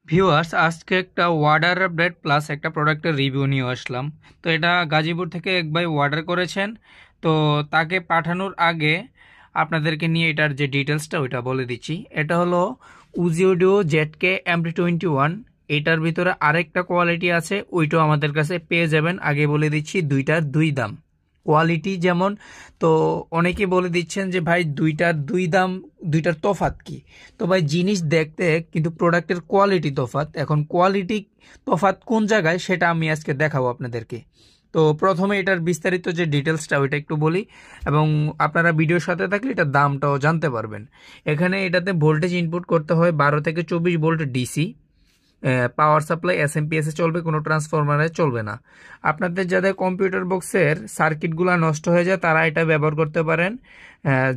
Viewers, আজকে একটা order bread plus একটা প্রোডাক্টের রিভিউ নিয়ে আসলাম। তো এটা গাজীপুর থেকে এক ভাই অর্ডার করেছেন। তো তাকে পাঠানোর আগে আপনাদেরকে নিয়ে এটার যে ডিটেলসটা ওইটা বলে দিচ্ছি। এটা হলো উজিওডিও জেডকে MT21। এটার ভিতরে আরেকটা কোয়ালিটি আছে, ওইটাও আমাদের কাছে পেয়ে যাবেন। আগে বলে দিচ্ছি দুইটার দুই দাম, কোয়ালিটি যেমন। তো অনেকে বলে দিচ্ছেন যে ভাই দুইটার দুই দাম, দুইটার তফাৎ কি? তো ভাই জিনিস দেখতে কিন্তু প্রোডাক্টের কোয়ালিটি তফাৎ। এখন কোয়ালিটি তফাৎ কোন জায়গায় সেটা আমি আজকে দেখাবো আপনাদেরকে। তো প্রথমে এটার বিস্তারিত যে ডিটেলসটা ওইটা একটু বলি, এবং আপনারা ভিডিওর সাথে থাকলে এটার দামটাও জানতে পারবেন। এখানে এটাতে ভোল্টেজ ইনপুট করতে হয় 12 থেকে 24 volt DC. Power supply SMPS এ চলবে, কোনো ট্রান্সফরমারে চলবে না। আপনাদের যাদের কম্পিউটার বক্সের সার্কিটগুলো নষ্ট হয়ে যায় তারা এটা ব্যবহার করতে পারেন।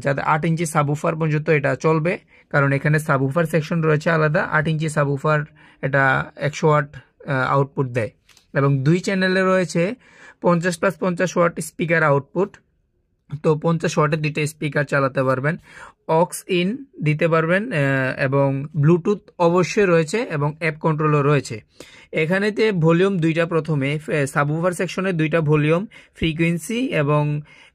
যাদের 8 ইঞ্চি সাবউফার পর্যন্ত এটা চলবে, কারণ এখানে সাবউফার সেকশন রয়েছে আলাদা। 8 ইঞ্চি সাবউফার এটা 100 ওয়াট আউটপুট দেয়, এবং 2 চ্যানেলে রয়েছে 50+50 ওয়াট স্পিকার আউটপুট। তো 50 ওয়াটের দুইটা স্পিকার চালাতে পারবেন, অক্স ইন দিতে পারবেন, এবং ব্লুটুথ অবশ্যই রয়েছে, এবং অ্যাপ কন্ট্রোলও রয়েছে। এখানেতে ভলিউম দুইটা, প্রথমে সাবউফার সেকশনে দুইটা ভলিউম, ফ্রিকোয়েন্সি এবং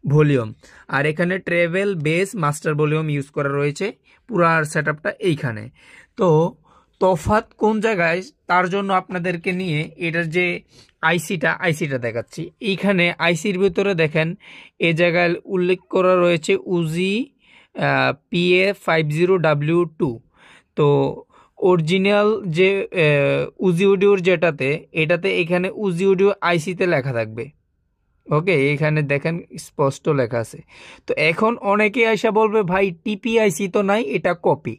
ভলিউম। আর এখানে travel, base, master volume use করা রয়েছে। পুরা সেটআপটা এইখানে। তো তফাৎ কোন জায়গায় তার জন্য আপনাদেরকে নিয়ে এটার যে আইসিটা দেখাচ্ছি। এইখানে আইসির ভিতরে দেখেন এ জায়গায় উল্লেখ করা রয়েছে উজি PA50W2। তো অরিজিনাল যে উজি অডিওর যেটাতে, এটাতে এখানে উজি অডিও আইসিতে লেখা থাকবে। ওকে, এখানে দেখেন স্পষ্ট লেখা আছে। তো এখন অনেকে আইসা বলবে ভাই টিপিআইসি তো নাই, এটা কপি।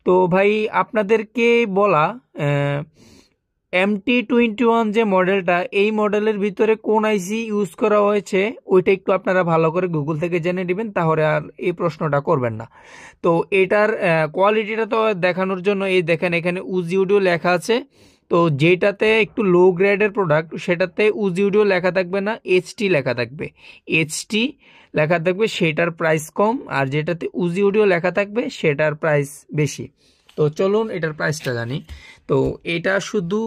তো ভাই আপনাদেরকে বলা, MT21 যে মডেলটা, এই মডেলের ভিতরে কোন আইসি ইউজ করা হয়েছে ওইটা একটু আপনারা ভালো করে গুগল থেকে জেনে নেবেন, তাহলে আর এই প্রশ্নটা করবেন না। তো এটার কোয়ালিটিটা তো দেখানোর জন্য এই দেখেন এখানে উজি অডিও লেখা আছে। তো যেটাতে একটু লো গ্রেডের প্রোডাক্ট সেটাতে উজি অডিও লেখা থাকবে না, এইচটি লেখা থাকবে। এইচটি লেখা থাকবে সেটার প্রাইস কম, আর যেটাতে উজি অডিও লেখা থাকবে সেটার প্রাইস বেশি। তো চলুন এটার প্রাইসটা জানি। তো এটা শুধু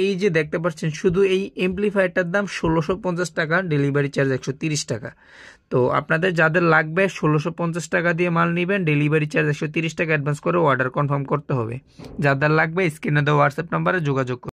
এই যে দেখতে পাচ্ছেন, শুধু এই এমপ্লিফায়ারটার দাম 1650 টাকা, ডেলিভারি চার্জ 130 টাকা। তো আপনাদের যাদের লাগবে 1650 টাকা দিয়ে মাল নেবেন, ডেলিভারি চার্জ 130 টাকা অ্যাডভান্স করে অর্ডার কনফার্ম করতে হবে। যাদের লাগবে স্ক্রিনে দেওয়া হোয়াটসঅ্যাপ নাম্বারে যোগাযোগ করুন।